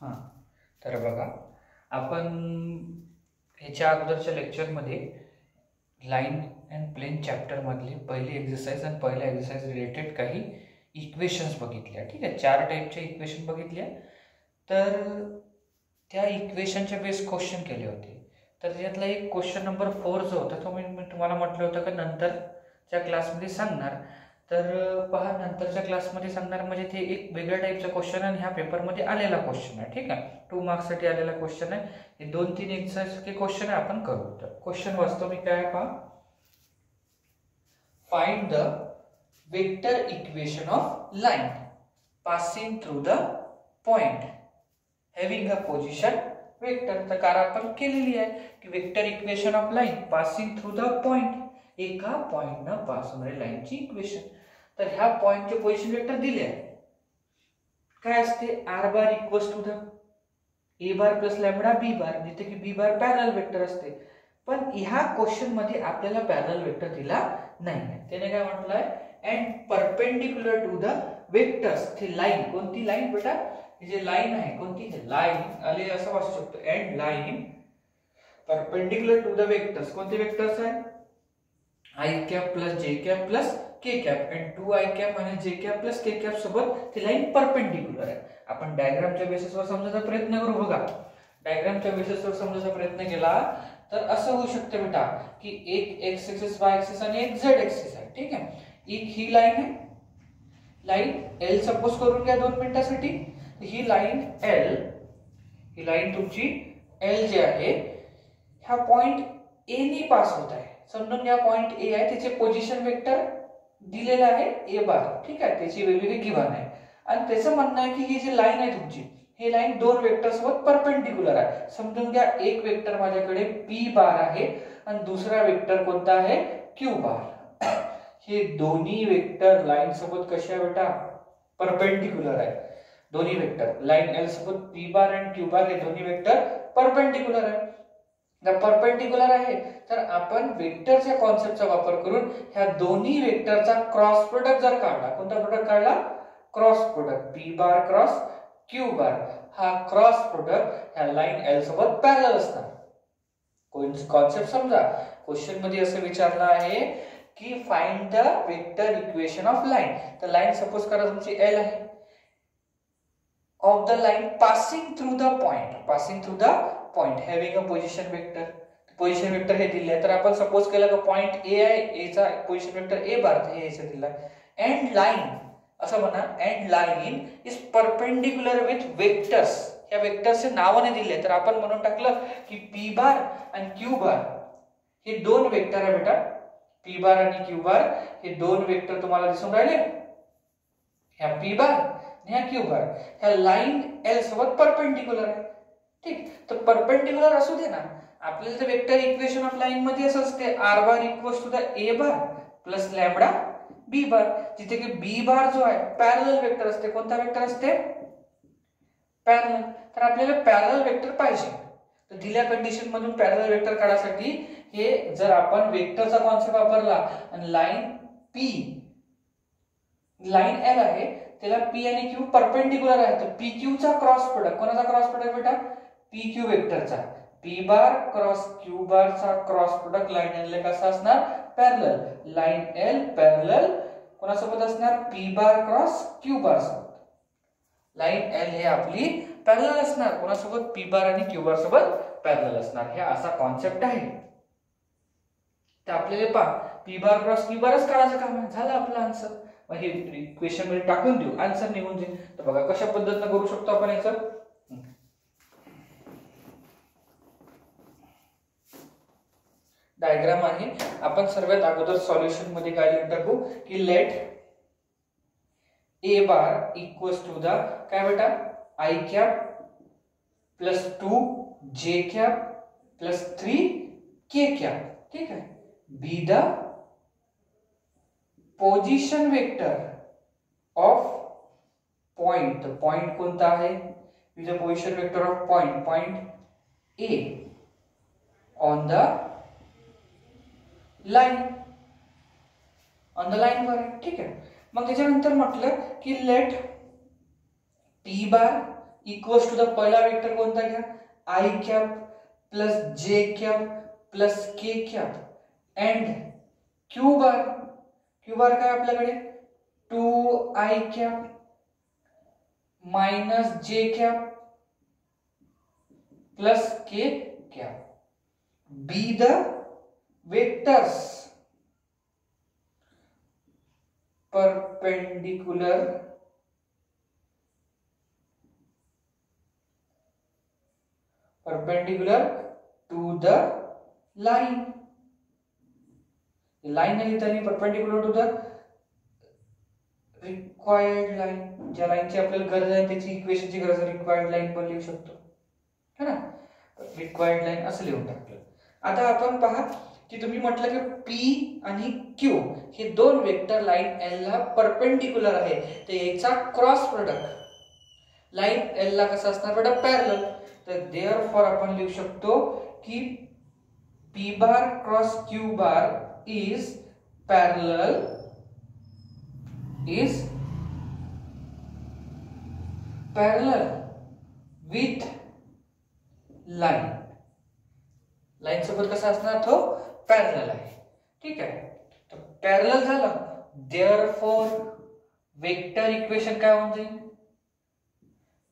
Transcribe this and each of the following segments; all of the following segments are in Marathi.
हां, तर बघा आपण ह्याच्या अगोदरच्या लेक्चरमध्ये लाईन अँड प्लेन चॅप्टरमधली पहिली एक्झरसाइज आणि पहिल्या एक्झरसाइज रिलेटेड काही इक्वेशन्स बघितल्या. ठीक आहे, 4 टाईपच्या इक्वेशन बघितल्या. तर त्या इक्वेशनच्या बेस क्वेश्चन केले होते. तर त्याच्यातला एक क्वेश्चन नंबर 4 जो होता तो मी तुम्हाला म्हटलं होतं की नंतरच्या क्लासमध्ये सांगणार. तर पहा, नंतरच्या क्लासमध्ये सांगणार म्हणजे ते एक वेगळ्या टाईपचा क्वेश्चन आणि ह्या पेपरमध्ये आलेला क्वेश्चन आहे. ठीक आहे, 2 मार्क्ससाठी आलेला क्वेश्चन आहे. हे 2-3 एक्झरसाइजचे क्वेश्चन आहे, आपण करू. तर क्वेश्चन वाचतो मी, काय आहे पहा. Find the vector equation of line passing through the point having a position vector. तर कारण आपण केलेली आहे की vector equation of line passing through the point, एका पॉइंटनं पास होणारी लाईनची इक्वेशन. तर ह्या पॉइंटचे पोझिशन वेक्टर दिले आहे. काय असते, R bar equals to the A bar plus lambda B bar, जिथे की बी बार पॅरलल वेक्टर असते. पण ह्या क्वेश्चन मध्ये आपल्याला पॅरलल वेक्टर दिला नाही. त्याने काय म्हटलंय, and perpendicular to the vectors. ती लाईन, कोणती लाईन बेटा, ही जे लाईन आहे कोणती, लाईन आले असं वाचू शकतो, and line perpendicular to the vectors. कोणते वेक्टर्स आहे, I cap plus J cap plus K cap and 2 I cap आणि J cap plus K cap सोबत ती लाईन परपेंडिक्युलर आहे. आपण डायग्रामच्या बेसिसवर समजायचा प्रयत्न करू. बघा, डायग्रामच्या बेसिसवर समजायचा प्रयत्न केला तर असं होऊ शकतं बेटा की एक एक्स एक्सिस वाय एक्सिस आणि एक झेड एक्सिस आहे. ठीक आहे, एक ही लाईन आहे, लाईन एल सपोज करून घ्या 2 मिनिटासाठी. ही लाईन एल, ही लाईन तुमची एल जी आहे, ह्या पॉइंट ए नी पास होत आहे. समजून घ्या, पॉइंट ए आहे, त्याचे पोझिशन वेक्टर दिलेलं आहे ए बार. ठीक आहे, त्याची वेगवेगळी गिव्हन आहे आणि त्याचं म्हणणं आहे की ही जी लाईन आहे तुमची, ही लाईन 2 वेक्टर सोबत परपेंडिक्युलर आहे. समजून घ्या, एक वेक्टर माझ्याकडे पी बार आहे आणि दुसरा वेक्टर कोणता आहे, क्यू बार. हे दोन्ही वेक्टर लाईन सोबत कशा बेटा, परपेंडिक्युलर आहे. दोन्ही वेक्टर लाईन एल सोबत पी बार आणि क्यू बार हे दोन्ही वेक्टर परपेंडिक्युलर आहे. जर परपेंडिक्युलर आहे तर आपण वेक्टरच्या कॉन्सेप्टचा वापर करून ह्या दोन्ही वेक्टरचा क्रॉस प्रोडक्ट जर काढला, कोणता प्रोडक्ट काढला, cross product, P bar cross Q बार, हा क्रॉस प्रोडक्ट ह्या लाईन एल सोबत पॅरलल असणार. कॉन्सेप्ट समजा. क्वेश्चन मध्ये असं विचारलं आहे की find the vector equation of line. तर लाईन सपोज करा तुमची एल आहे, of the line passing through the point, passing through the point having a position vector. Position vector हे दिले आहे. तर आपण सपोज केलं की पॉइंट ए आहे, ए चा पोझिशन वेक्टर ए बार हे याचं दिलं आहे. अँड लाईन, असं म्हणा, and line is perpendicular with vectors. या वेक्टर्सचे नावाने दिले, तर आपण म्हणून टाकलं की पी बार आणि क्यू बार हे 2 वेक्टर आहे बेटा. पी बार आणि क्यू बार हे 2 वेक्टर तुम्हाला दिसून राहिले, ह्या पी बार आणि ह्या क्यू बार, ह्या लाईन एल सोबत परपेंडिक्युलर आहे. ठीक, तर परपेंडिक्युलर असू दे ना. आपल्याला तर वेक्टर इक्वेशन ऑफ लाईन मध्ये असं असते, R bar equals to the A bar plus lambda B bar, जिथे की बी बार जो आहे पॅरलल वेक्टर असते. कोणता वेक्टर असते, पॅरलल. तर आपल्याला पॅरलल वेक्टर पाहिजे. तर दिल्या कंडिशन मधून पॅरलल वेक्टर काढण्यासाठी हे जर आपण वेक्टरचा कॉन्सेप्ट वापरला आणि लाईन पी, लाईन एल आहे, त्याला पी आणि क्यू परपेंडिक्युलर आहे, तर पी क्यू चा क्रॉस प्रोडक्ट, कोणाचा क्रॉस प्रोडक्ट बेटा, पी क्यू वेक्टरचा. पी बार क्रॉस क्यू बार चा क्रॉस प्रोडक्ट लाईन एल कसा असणार, पॅरलल. लाईन एल पॅरलल कोणासोबत असणार, P bar cross Q bar सोबत. लाईन एल हे आपली पॅरलल असणार, कोणासोबत, पी बार आणि क्यू बार सोबत पॅरलल असणार. हे असा कॉन्सेप्ट आहे. तर आपल्याला पहा, पी बार क्रॉस क्यू बारच काढायचं काम आहे. झालं आपलं आन्सर. मग हे इक्वेशन मध्ये टाकून देऊ, आन्सर निघून जाईल. तर बघा कशा पद्धतीने करू शकतो आपण याचं. डायग्राम आहे. आपण सर्वात अगोदर सॉल्युशन मध्ये काय लिहून टाकू की let A bar equals to the काय बेटा, I cap plus 2 J cap plus 3 K cap. ठीक आहे, B the position vector of point. Point कोणता आहे, B the position vector of point, point A on the line, on the line वर. ठीक आहे, मग त्याच्यानंतर म्हटलं की let P bar equals to the पहिला वेक्टर कोणता घ्या, I cap plus J cap plus K cap and Q bar. Q bar काय आपल्याकडे 2i cap minus J cap plus K cap. B the vectors perpendicular to the line. Line नाही लिहिताना perpendicular to the required line. ज्या लाईनची आपल्याला गरज आहे त्याची इक्वेशनची गरज आहे, रिक्वायर्ड लाईन पण लिहू शकतो है ना. रिक्वायर्ड लाईन असं लिहून टाकलं. आता आपण पहा की तुम्ही म्हटलं की पी आणि क्यू हे दोन वेक्टर लाईन एल ला परपेंडिक्युलर आहे, तर याचा क्रॉस प्रोडक्ट लाईन एल ला कसा असणार बेटा पॅरलल. तर देअरफॉर आपण लिहू शकतो की P bar cross Q bar is parallel with line. Line सोबत कसा असणार तो पॅरलल आहे. ठीक आहे, तर पॅरलल झालं. देअरफॉर वेक्टर इक्वेशन काय होऊन जाईल,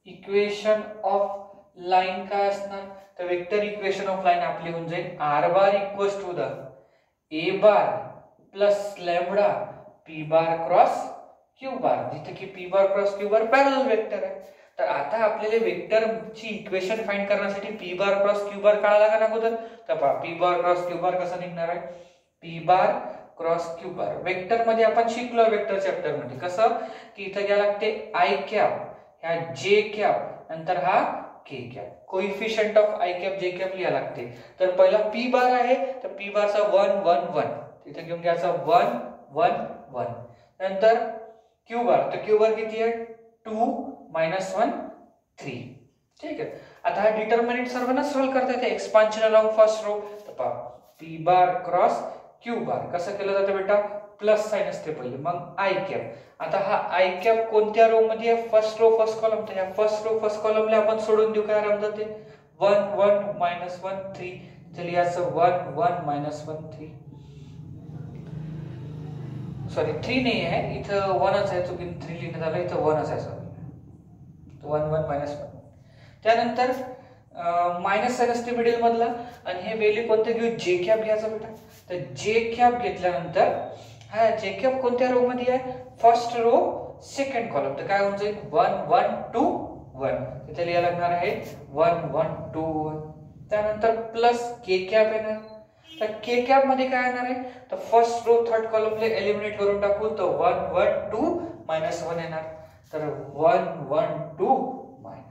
इक्वेशन ऑफ लाईन काय असणार, तर वेक्टर इक्वेशन ऑफ लाईन आपली होऊन जाईल R bar equals to the A bar plus lambda P bar cross Q bar, जिथे की P bar cross Q bar parallel vector आहे. तर आता आपल्याला वेक्टरची इक्वेशन फाइंड करण्यासाठी P bar cross Q bar काढायला लागणार अगोदर. तर पहा P bar cross Q bar कसं निघणार आहे, P bar cross Q bar. Vector मध्ये आपण शिकलो वेक्टर चॅप्टर मध्ये कसं की इथे घ्या लागते आय कॅप, ह्या जे कॅप, नंतर हा के cap. Coefficient of i cap जे कॅप लिहा लागते. तर पहिला पी बार आहे, तर पी बारचा 1 1 1 तिथे घेऊन घ्यायचा 1 1 1. नंतर क्यू बार, तर क्यू बार किती आहे 2 -1 3. ठीक आहे, आता हा डिटर्मिनंट सर्वांना सॉल्व करता येते. एक्सपान्शन अलोंग फर्स्ट रो, तर पहा P bar cross Q bar कसं केलं जातं बेटा, प्लस साइन असते पहिले, मग आय कॅप. आता हा आय कॅप कोणत्या रो मध्ये आहे, फर्स्ट रो फर्स्ट कॉलम. तर या फर्स्ट रो फर्स्ट कॉलमला आपण सोडून देऊ. काय राहतं ते 1 1 -1 3. चलिए याचं 1 1 -1 3, सॉरी 3 नाही आहे इथं 1च आहे, चुकीने 3 लिहिण्यात आलं, इथं 1च आहे. सॉरी 1 1 -1. त्यानंतर मायनस साइन असते मिडिल मधला, आणि हे व्हॅल्यू कोणते घेऊ, जे कॅप घ्यायचा बेटा. तर जे कॅप घेतल्यानंतर हा जे कॅप कोणत्या रो मध्ये आहे, फर्स्ट रो सेकंड कॉलम. तर काय होऊन जाईल 1 1 2 1. तिथे लिहायला लागणार आहे 1 1 2 1. त्यानंतर प्लस के कॅप येणार. तर के कॅप मध्ये काय येणार आहे, तर फर्स्ट रो थर्ड कॉलमला एलिमिनेट करून टाकू, तर 1 1 2 -1 येणार. तर 1 1 2 -1.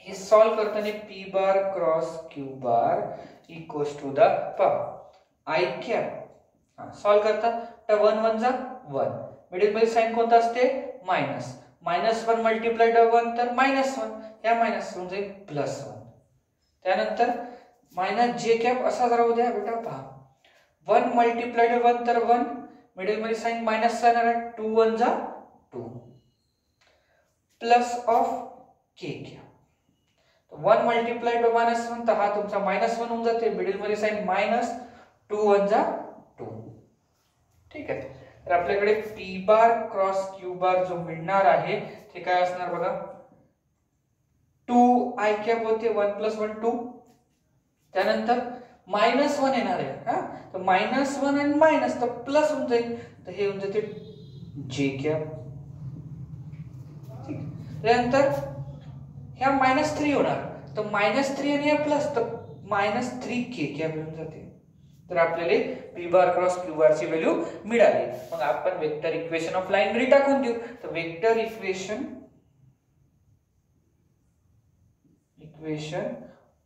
हे सॉल्व करताना P bar cross Q bar equals to the I cap. Solve करता तर 1 1 जा 1, मिडिल मध्ये साइन कोणता असते मायनस, -1 मल्टिप्लाइड 1 तर -1, या मायनस होऊन जाईल +1. त्यानंतर मायनस जे कॅप असा राहू द्या बेटा. पहा 1 मल्टिप्लाइड 1 तर 1, मिडिल मध्ये साइन मायनस येणार आहे, 2 1 जा 2 plus of K cap. 1 multiplied -1 तर हा तुमचा -1 होऊन जाते, मिडिल मध्ये साइन मायनस, 2 1 जा 2. ठीक आहे, तर आपल्याकडे पी बार क्रॉस क्यू बार जो मिळणार आहे ते काय असणार बघा, 2 आय कॅप होते 1 + 1 2. त्यानंतर -1 येणार आहे. हा तर -1 आणि मायनस तर प्लस होऊन जाईल, तर हे होऊन जाते जे कॅप. ठीक, त्यानंतर ह्या -3 होणार, तर -3 आणि प्लस, तर -3 के कॅप येऊन जाते. तर आपल्याला पी बार क्रॉस क्यू बार ची व्हॅल्यू मिळाली. मग आपण वेक्टर इक्वेशन ऑफ लाईन री टाकून देऊ. तर वेक्टर इक्वेशन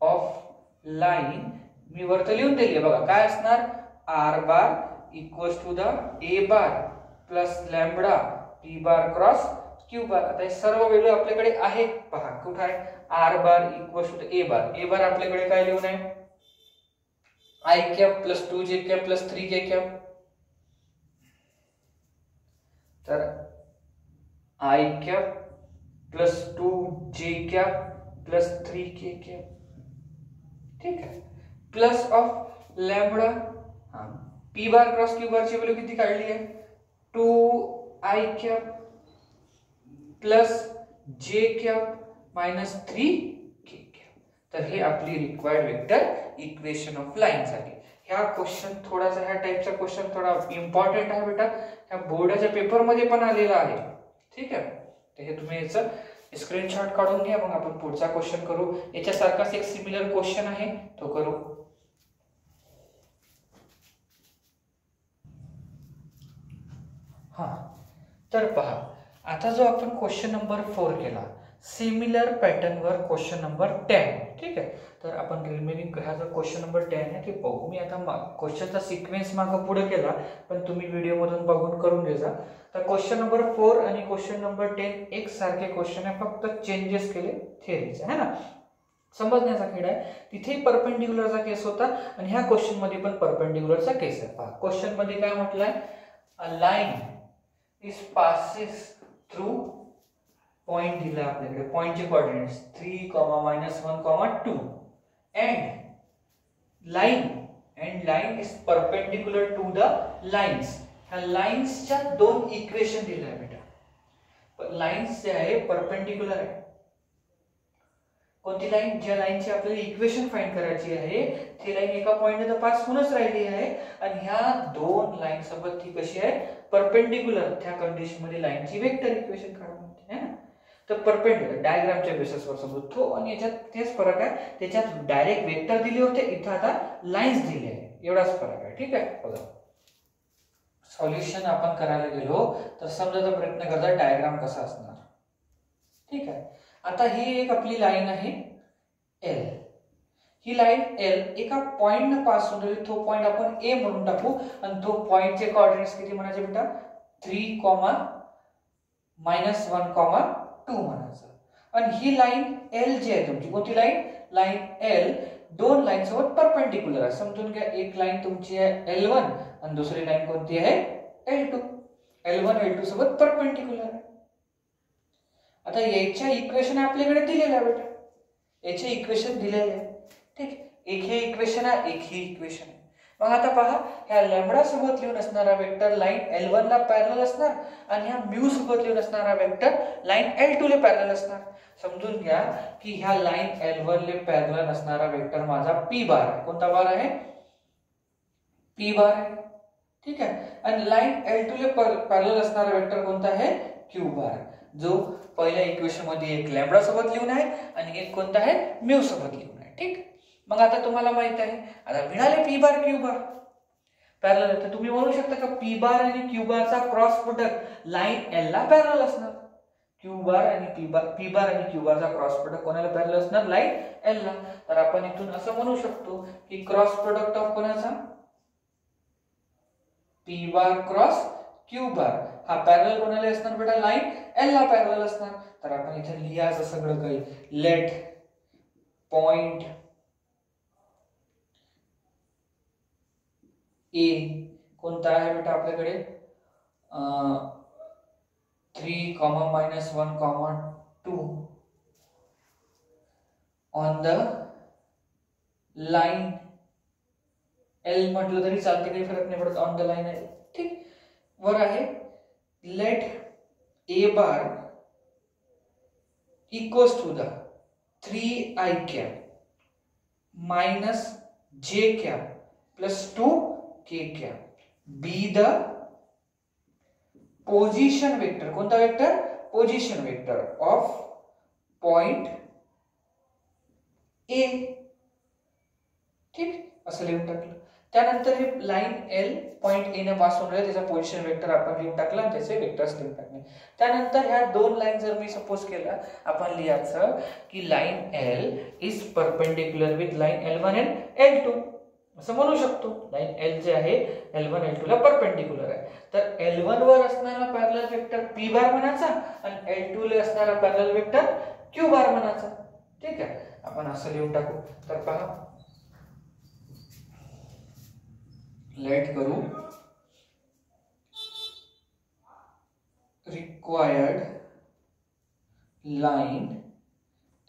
ऑफ लाईन मी वरती लिहून दिली आहे बघा. काय असणार, R bar equals to the A bar plus lambda P bar cross Q bar. आता हे सर्व व्हॅल्यू आपल्याकडे आहे. पहा कुठे आहे, R bar equals to the A bar. A bar आपल्याकडे काय लिहून आहे, I cap plus 2 J cap plus 3 K cap. तर I cap plus 2j cap plus 3k cap, ठीक आहे, plus of lambda, P bar cross Q बारची व्हॅल्यू किती काढली आहे 2i cap plus j cap minus 3k cap. तर हे आपली required vector equation of line झाली. ह्या क्वेश्चन थोडासा, ह्या टाइपचा क्वेश्चन थोडा इम्पॉर्टंट आहे बेटा, ह्या बोर्डाच्या पेपर मध्ये पण आलेला आहे, ठीक आहे. तर हे तुम्ही याचं स्क्रीनशॉट काढून घ्या, मग आपण पुढचा क्वेश्चन करू. याच्यासारखाच एक सिमिलर क्वेश्चन आहे, तो करू. हा, तर पहा, आता जो आपण क्वेश्चन नंबर 4 केला, सिमिलर पॅटर्न वर क्वेश्चन नंबर 10, ठीक आहे. तर आपण रिमेनिंग हा जो क्वेश्चन नंबर 10 आहे ते पाहू. मी आता क्वेश्चनचा सिक्वेन्स मागं पुढे केला, पण तुम्ही व्हिडिओ मधून बघून करून घ्या. तर क्वेश्चन नंबर 4 आणि क्वेश्चन नंबर 10 एक सारखे क्वेश्चन आहे, फक्त चेंजेस केले थिअरीचे, है ना. समजण्याचा खेळ आहे. तिथे परपेंडिक्युलरचा केस होता आणि ह्या क्वेश्चन मध्ये पण परपेंडिक्युलरचा केस आहे. पहा, क्वेश्चन मध्ये काय म्हटलंय, अ line is passes through point दिला आपल्याकडे, पॉइंटचे coordinates 3, -1, 2 and line is perpendicular to the lines. ह्या लाइन्सच्या दोन इक्वेशन दिले आहे बेटा. लाइन्स जे आहे परपेंडिक्युलर आहे. कोणती लाईन, ज्या लाईनची आपल्याला इक्वेशन फाइंड करायची आहे ती लाईन एका पॉइंटने तर पास होऊनच राहिली आहे आणि ह्या दोन लाईन सोबत ती कशी आहे परपेंडिक्युलर. त्या कंडिशन मध्ये लाईनची वेक्टर इक्वेशन काढून है ना. तर परपेंडिक्युलर डायग्रामच्या बेसिसवर समजतो आणि याच्यात तेच फरक आहे, त्याच्यात डायरेक्ट वेक्टर दिले होते, इथं आता लाईन्स दिले आहे, एवढाच फरक आहे, ठीक आहे. बघा, सॉल्युशन आपण करायला गेलो तर समजायचा प्रयत्न करता डायग्राम कसा असणार, ठीक आहे. आता ही एक आपली लाईन आहे L. ही लाईन L एका पॉइंटने पास होऊन राहिली, तो पॉइंट आपण A म्हणून टाकू आणि तो पॉइंटचे कोऑर्डिनेट्स किती म्हणायचे बेटा 3, -1, 2 म्हणायचं. आणि ही लाईन L जी आहे तुमची, कोणती लाईन L दोन लाईन सोबत परपेंडिक्युलर आहे. समजून घ्या, एक लाईन तुमची आहे L1 आणि दुसरी लाईन कोणती आहे L2. L1 L2 सोबत परपेंडिक्युलर आहे. आता याच्या इक्वेशन आपल्याकडे दिलेलं आहे बेटा, याचे इक्वेशन दिलेले आहे, ठीक. एक हे इक्वेशन आहे, एक ही इक्वेशन आहे. मग आता पहा, ह्या लॅम्बडा सोबत लिहून असणारा वेक्टर लाईन L1 ला पॅरलल असणार आणि ह्या म्यू सोबत लिहून असणारा वेक्टर लाईन L2 ला पॅरलल असणार. समजून घ्या की ह्या लाईन L1 ला पॅरलल असणारा वेक्टर माझा P बार आहे. कोणता बार आहे P बार आहे, ठीक आहे. आणि लाईन L2 ला पॅरलल असणारा वेक्टर कोणता आहे Q बार, जो पहिल्या इक्वेशन मध्ये एक लॅम्बडा सोबत लिहून आहे आणि एक कोणता आहे म्यू सोबत लिहून आहे, ठीक. मग आता तुम्हाला माहित आहे, आता मिळाले P बार Q बार पॅरलल आहे, तर तुम्ही म्हणू शकता का P बार आणि Q बारचा क्रॉस प्रोडक्ट लाईन L ला पॅरलल असणार. Q बार आणि P बार आणि Q बारचा क्रॉस प्रोडक्ट कोणाला पॅरलल असणार लाईन L ला. तर आपण इथून असं म्हणू शकतो की क्रॉस प्रोडक्ट ऑफ कोणाचा P बार क्रॉस Q बार हा पॅरलल कोणाला असणार बेटा लाईन L ला पॅरलल असणार. तर आपण इथे लिहायचं सगळं काही, लेट पॉइंट A कोणता आहे बेटा आपल्याकडे 3, -1, 2 ऑन द लाईन L म्हटलं तरी चालते, काही फरक नाही पडत, ऑन द लाईन आहे, ठीक. वर आहे let A bar equals to the 3i cap minus j cap plus 2k cap be the position vector. कोणता vector position vector of point A, ठीक. असं लिहून टाकलं. त्यानंतर हे लाईन L पॉइंट A ने पास होऊन राहिले, त्याचा पोझिशन वेक्टर आपण लिहून टाकला आणि त्याचे वेक्टर्स लिहून टाकले. त्यानंतर ह्या दोन लाईन जर मी सपोज केला, आपण लिहायचं की line L is perpendicular with line L1 and L2 असं म्हणू शकतो. लाईन L जे आहे L1 L2 ला परपेंडिक्युलर आहे. तर L1 वर असणारा पॅरलल वेक्टर P बार म्हणायचा आणि L2 ला असणारा पॅरलल वेक्टर Q बार म्हणायचा, ठीक आहे. आपण असं लिहून टाकू. तर पहा, लेट करू required line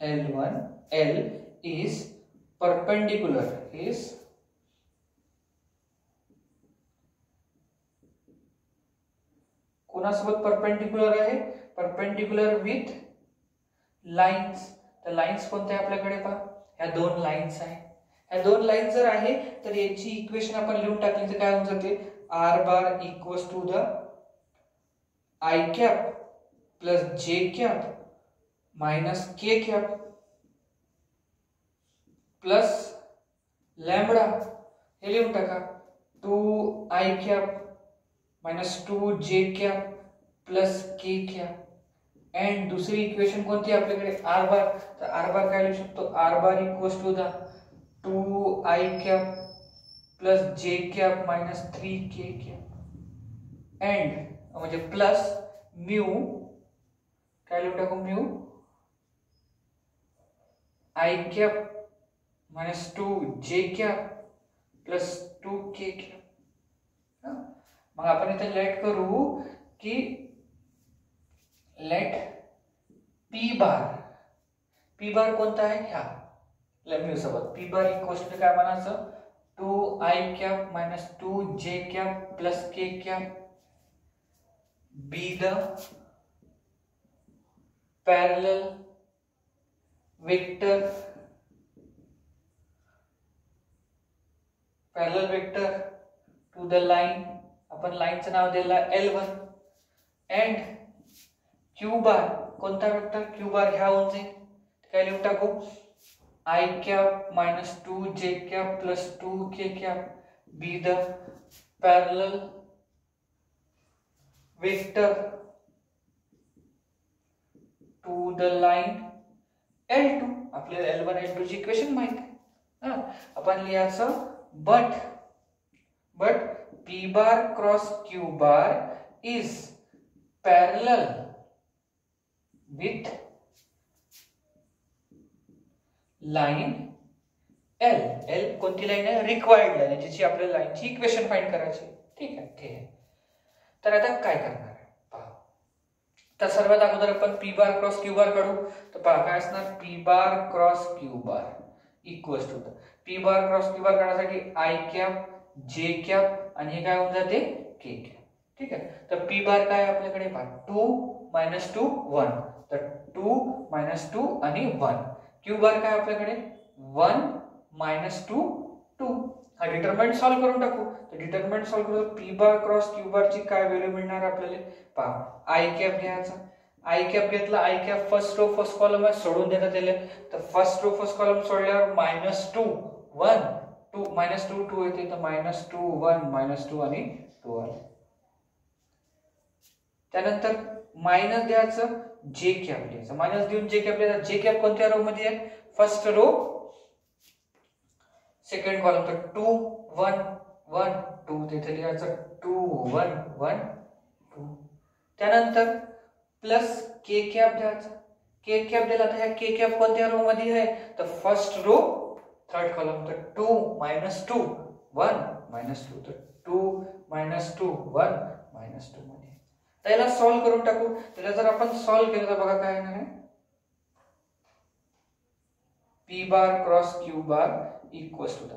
L is perpendicular कोणासोबत परपेंडिक्युलर आहे? Perpendicular with lines. तर लाइन्स कोणत्या आपल्याकडे पहा, ह्या दोन लाइन्स आहे. ह्या दोन लाइन्स जर आहे तर याची इक्वेशन आपण लिहून टाकली तर काय होऊन जाते, r bar equals to the I cap plus j cap minus k cap plus lambda. हे लिहून टाका 2I cap minus 2j cap plus k cap. And दुसरी इक्वेशन कोणती आपल्याकडे r बार. तर r बार काय लिहू शकतो, r bar equals to the 2I cap plus j cap minus 3k cap and म्हणजे प्लस म्यू काय लिहून टाकू, mu I cap minus 2j cap plus 2k cap. मग आपण इथे लेट करू की लेट p बार कोणता आहे, ह्या म्यू सोबत p बार इक्वल्स टू काय म्हणायचं, 2I cap minus 2j cap plus k cap be the parallel vector to the line. आपण लाईनचं नाव दिलं L1 and q बार कोणता वेक्टर, q बार ह्या होऊन जाईल. काय लिहून टाकू, I cap minus 2j cap plus 2k cap be the parallel vector to the line L2. आपल्याला L1 L2 ची इक्वेशन माहित आहे. आपण लिहायचं but p bar cross q bar is parallel with line L कोणती लाईन आहे, रिक्वायर्ड लाईन, ज्याची आपल्याला लाईनची इक्वेशन फाइंड करायची. ठीक आहे. तर आता काय करणार आहे पहा. तर सर्वात अगोदर आपण p bar cross q bar काढू. तर पहा काय असणार, p bar cross q bar equals to p bar cross q bar काढण्यासाठी I कॅप j कॅप आणि हे काय होऊन जाते k कॅप. ठीक आहे. तर p बार काय आपल्याकडे पहा 2 माइनस 2 1. तर 2 माइनस 2 आणि 1. q बार काय आपल्याकडे 1 माइनस 2 2. हा डिटरमिनंट सॉल्व करून टाकू. तर डिटरमिनंट सॉल्व करू, p bar cross q bar ची काय व्हॅल्यू मिळणार आपल्याला पहा. I कॅप घ्यायचा, I कॅप घेतला, I cap first row first column आहे, सोडून देतात त्याला. तर फर्स्ट रो फर्स्ट कॉलम सोडल्यावर माइनस 2 1 2 माइनस 2 2 येते. तर माइनस 2 1 माइनस 2 आणि 2 आले. त्यानंतर माइनस द्यायचं, j कॅप लिहायचं, माइनस देऊन j कॅप लिहायचं. j कॅप कोणत्या रो मध्ये आहे, फर्स्ट रो सेकंड कॉलम. तर 2 1 1 2 तिथे लिहायचं 2 1 1 2. त्यानंतर प्लस k कॅप द्यायचा, k कॅप दिला. तर ह्या k कॅप कोणत्या रो मध्ये आहे, तर फर्स्ट रो थर्ड कॉलम. तर 2 माइनस 2 1 माइनस 2. तर 2 माइनस 2 1 माइनस 2 मध्ये. त्याला सॉल्व करून टाकू. त्याला जर आपण सॉल्व केलं तर बघा काय येणार आहे, p bar cross q bar equals to the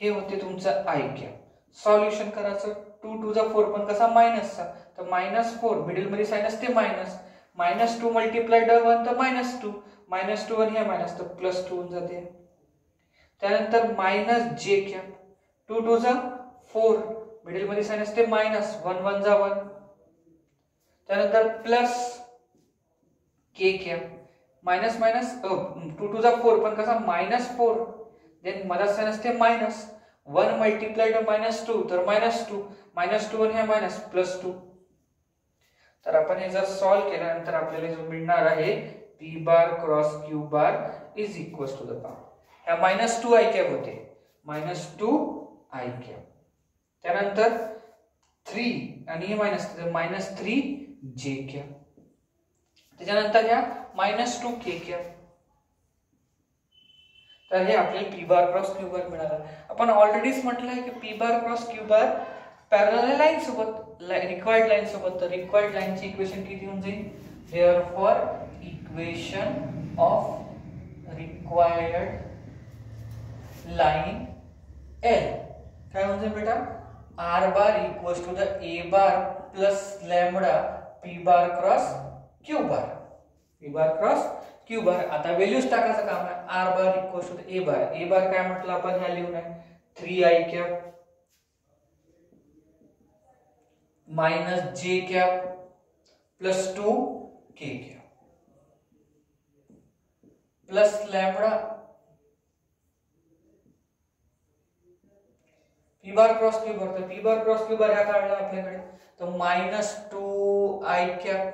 हे होते तुमचं I कॅप. सॉल्युशन करायचं 2 टू द 4 पण कसा मायनसचा. तर माइनस 4 मिडिल मध्ये साइनस ते माइनस माइनस 2 मल्टिप्लाइड 1 तर माइनस 2 माइनस 2 आणि हे माइनस तर प्लस 2 होऊन जाते. त्यानंतर minus j cap 2 to the 4 middle मध्ये साइनस ते माइनस 1 1 जा 1. त्यानंतर plus k cap minus minus 2 to the 4 पण कसा माइनस 4 देन मला साइनस ते माइनस 1 मल्टिप्लाइड माइनस 2 तर माइनस 2 माइनस 2 आणि हे माइनस प्लस 2. तर आपण हे जर सॉल्व केल्यानंतर आपल्याला जो मिळणार आहे p bar cross q bar is equals to the ह्या माइनस 2 I कॅप होते, माइनस 2 I कॅप. त्यानंतर 3 आणि हे माइनस 3 j कॅप. त्याच्यानंतर ह्या माइनस 2 k कॅप. तर हे आपल्याला p bar cross q bar मिळाला. आपण ऑलरेडीच म्हटलं आहे की p bar cross q bar parallel line सोबत, रिक्वायर्ड लाईन सोबत. तर रिक्वायर्ड लाईनची इक्वेशन किती होऊन जाईल, therefore equation of required line L काय म्हणजे बेटा R bar equals to the A bar plus lambda P bar cross Q bar, P bar cross Q bar. आता व्हॅल्यूज टाकायचं काम आहे. R bar equals to the A bar, A बार काय म्हटलं आपण ह्या लिहून आहे 3i cap minus j cap plus 2k cap plus lambda P bar cross Q बार. तर P बार क्रॉस Q बार ह्या काढला आपल्याकडे तर माइनस 2i कॅप,